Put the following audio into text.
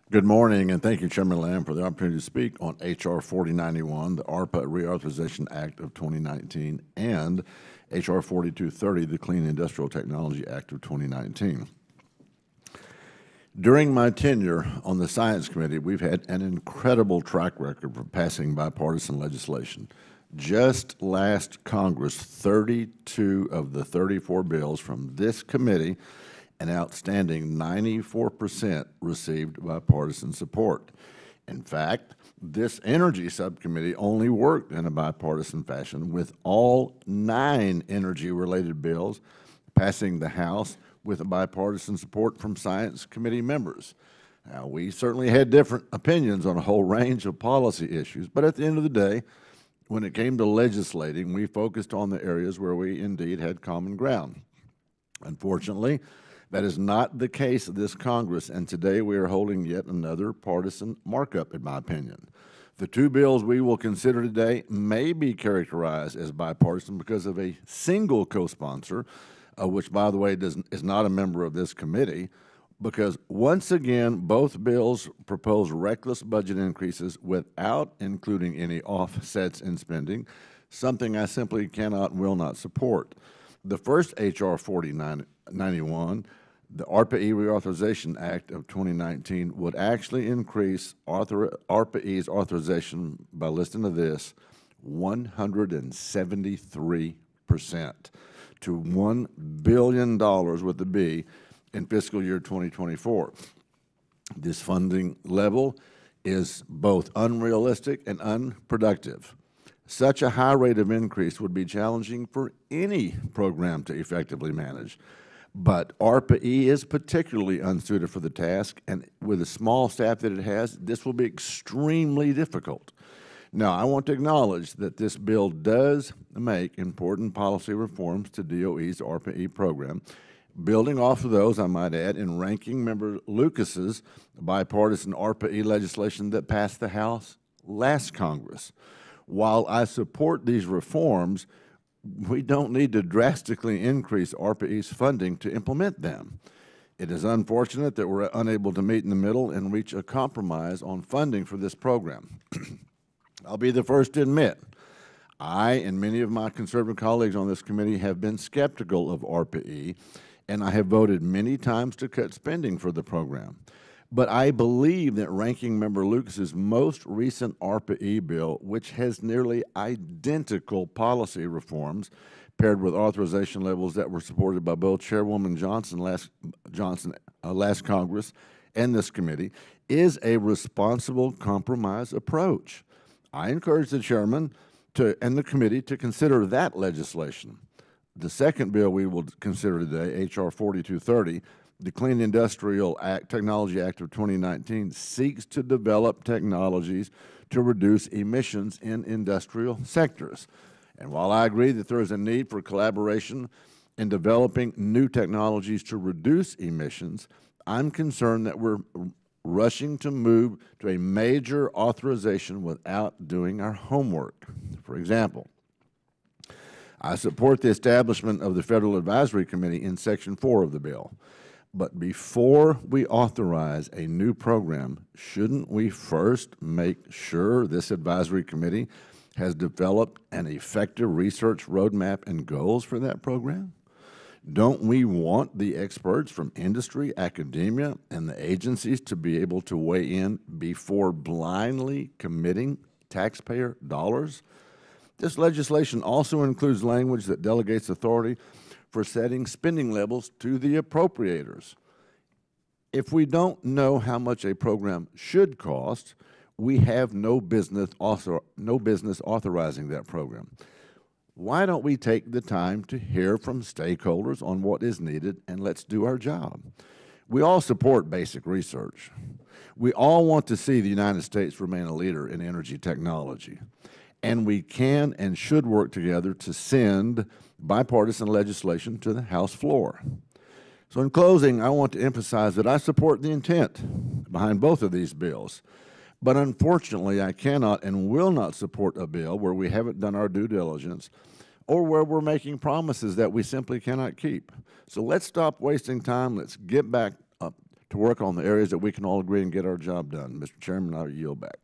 Good morning, and thank you, Chairman Lamb, for the opportunity to speak on H.R. 4091, the ARPA Reauthorization Act of 2019, and H.R. 4230, the Clean Industrial Technology Act of 2019. During my tenure on the Science Committee, we've had an incredible track record for passing bipartisan legislation. Just last Congress, 32 of the 34 bills from this committee, an outstanding 94%, received bipartisan support. In fact, this Energy Subcommittee only worked in a bipartisan fashion, with all 9 energy-related bills passing the House with bipartisan support from Science Committee members. Now, we certainly had different opinions on a whole range of policy issues, but at the end of the day, when it came to legislating, we focused on the areas where we indeed had common ground. Unfortunately, that is not the case of this Congress, and today we are holding yet another partisan markup, in my opinion. The 2 bills we will consider today may be characterized as bipartisan because of a single co-sponsor, which, by the way, is not a member of this committee, because once again, both bills propose reckless budget increases without including any offsets in spending, something I simply cannot and will not support. The first H.R. 4091, the ARPA-E Reauthorization Act of 2019, would actually increase ARPA-E's authorization by, listen to this, 173% to $1 billion with a B in fiscal year 2024. This funding level is both unrealistic and unproductive. Such a high rate of increase would be challenging for any program to effectively manage. But ARPA-E is particularly unsuited for the task, and with the small staff that it has, this will be extremely difficult. Now, I want to acknowledge that this bill does make important policy reforms to DOE's ARPA-E program, building off of those, I might add, in Ranking Member Lucas's bipartisan ARPA-E legislation that passed the House last Congress. While I support these reforms, we don't need to drastically increase ARPA-E's funding to implement them. It is unfortunate that we're unable to meet in the middle and reach a compromise on funding for this program. I'll be the first to admit, I and many of my conservative colleagues on this committee have been skeptical of ARPA-E, and I have voted many times to cut spending for the program. But I believe that Ranking Member Lucas's most recent ARPA-E bill, which has nearly identical policy reforms, paired with authorization levels that were supported by both Chairwoman Johnson last Congress and this committee, is a responsible compromise approach. I encourage the chairman and the committee to consider that legislation. The second bill we will consider today, H.R. 4230, the Clean Industrial Technology Act of 2019, seeks to develop technologies to reduce emissions in industrial sectors. And while I agree that there is a need for collaboration in developing new technologies to reduce emissions, I'm concerned that we're rushing to move to a major authorization without doing our homework. For example, I support the establishment of the Federal Advisory Committee in Section 4 of the bill. But before we authorize a new program, shouldn't we first make sure this advisory committee has developed an effective research roadmap and goals for that program? Don't we want the experts from industry, academia, and the agencies to be able to weigh in before blindly committing taxpayer dollars? This legislation also includes language that delegates authority for setting spending levels to the appropriators. If we don't know how much a program should cost, we have no business authorizing that program. Why don't we take the time to hear from stakeholders on what is needed, and let's do our job? We all support basic research. We all want to see the United States remain a leader in energy technology. And we can and should work together to send bipartisan legislation to the House floor. So in closing, I want to emphasize that I support the intent behind both of these bills. But unfortunately, I cannot and will not support a bill where we haven't done our due diligence or where we're making promises that we simply cannot keep. So let's stop wasting time. Let's get back up to to work on the areas that we can all agree and get our job done. Mr. Chairman, I yield back.